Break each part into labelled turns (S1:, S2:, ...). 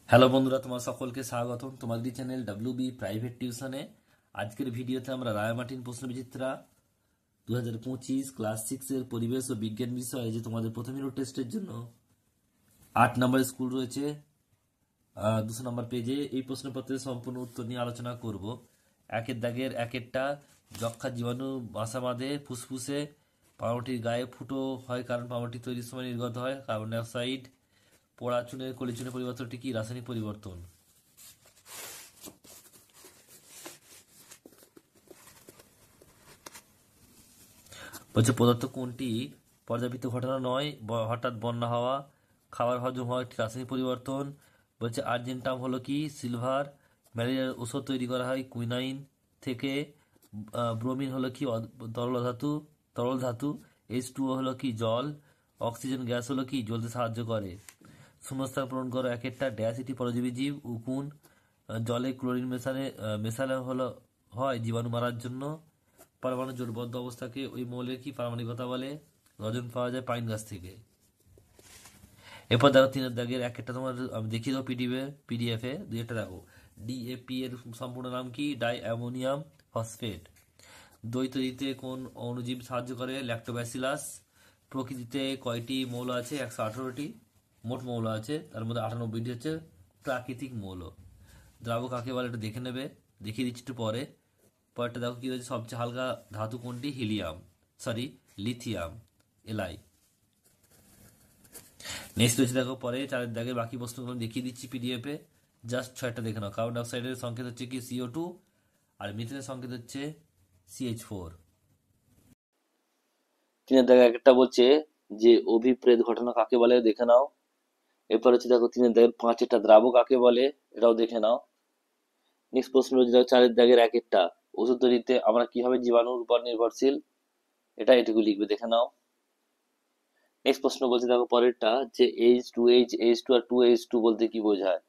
S1: Hello বন্ধুরা, তোমার সকলকে স্বাগতম তোমাদের চ্যানেল WB প্রাইভেট টিউশনে। আজকের ভিডিওতে আমরা রায়মার্টিন প্রশ্নবিচিত্রা 2025 ক্লাস 6-এর পরিবেশ ও বিজ্ঞান বিষয়ে যে তোমাদের প্রথম ইউনিট টেস্টের জন্য 8 নম্বরের স্কুল রয়েছে 200 নম্বর পেজে, এই প্রশ্নপত্রের সম্পূর্ণ উত্তর নিয়ে আলোচনা করব। একের দাগের একেরটা, যক্ষা জীবাণু বাসা বাঁধে ফুসফুসে, পাউরুটির গায়ে ফুটো হয় কারণ পাউরুটি তৈরির সময় নির্গত হয় কার্বন ডাইঅক্সাইড। পোড়া চুনের কলিচুনের পরিবর্তনটি কি? রাসায়নিক পরিবর্তন। বলছে পদার্থ কোনটি পর্যাবৃত্ত ঘটনা নয়, হঠাৎ বন্যা হওয়া, খাবার হজম হওয়া একটি রাসায়নিক পরিবর্তন। বলছে আর্জেন্টাম হলো কি? সিলভার। ম্যালেরিয়ার ওষুধ তৈরি করা হয় কুইনাইন থেকে। ব্রোমিন হলো কি? তরল ধাতু। H2O হলো কি? জল। অক্সিজেন গ্যাস হলো কি? জ্বলতে সাহায্য করে। শূন্যস্থান পূরণ করো একেরটা, ড্যাশ এটি পরজীবী জীব। উকুন। জলে ক্লোরিন মেশালে হলো হয় জীবাণু মারার জন্য। পরমাণু জোটবদ্ধ অবস্থাকে ওই মৌলের কি পারমাণবিকতা বলে? রজন পাওয়া যায় পাইন গাছ থেকে। এরপর দেখো 3-এর দাগের একটা, তোমার আমি দেখিয়ে দেবো পিডিএফ এ। দুই একটা দেখো, DAP এর সম্পূর্ণ নাম কি? Die ammonium phosphate. দই তৈরিতে কোন অণুজীব সাহায্য করে? ল্যাক্টোব্যাসিলাস। প্রকৃতিতে কয়টি মৌল আছে? 118টি মোট মৌল আছে, তার মধ্যে 98টি হচ্ছে প্রাকৃতিক মৌল। দ্রাবক কাকে বলে এটা দেখে নেবে, দেখিয়ে দিচ্ছি একটু পরে। পরেরটা দেখো কি রয়েছে, সবচেয়ে হালকা ধাতু কোনটি? Lithium, Li। নেক্সট রয়েছে দেখো পরে 4-এর দাগে বাকি প্রশ্নগুলো দেখিয়ে দিচ্ছি পিডিএফ এ, জাস্ট 6টা দেখে নাও। কার্বন ডাইঅক্সাইডের সংকেত হচ্ছে কি? CO2, আর মিথেনের সংকেত হচ্ছে CH4। 3-এর দাগে একটা বলছে যে অভিপ্রেত ঘটনা কাকে বলে দেখে নাও। এরপর হচ্ছে দেখো 3-এর দাগের 5-এরটা দ্রাবক কাকে বলে এটাও দেখে নাও। নেক্সট প্রশ্ন রয়েছে দেখো 4-এর দাগের একেরটা, ওষুধ তৈরিতে আমরা কিভাবে জীবাণুর উপর নির্ভরশীল, এটুকু লিখবে দেখে নাও। নেক্সট প্রশ্ন বলছে দেখো পরেরটা, যে H2 আর 2H2 বলতে কি বোঝায়।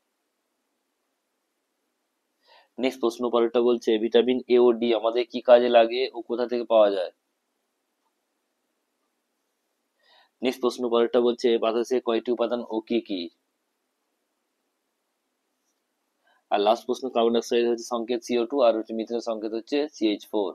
S1: নেক্সট প্রশ্ন পরেরটা বলছে ভিটামিন A ও D আমাদের কি কাজে লাগে ও কোথা থেকে পাওয়া যায়। নেক্সট প্রশ্ন পরেরটা বলছে বাতাসে কয়টি উপাদান ও কি কি। আর লাস্ট প্রশ্ন কার্বন ডাইঅক্সাইড হচ্ছে সংকেত CO2 আর হচ্ছে মিথেনের সংকেত হচ্ছে CH4।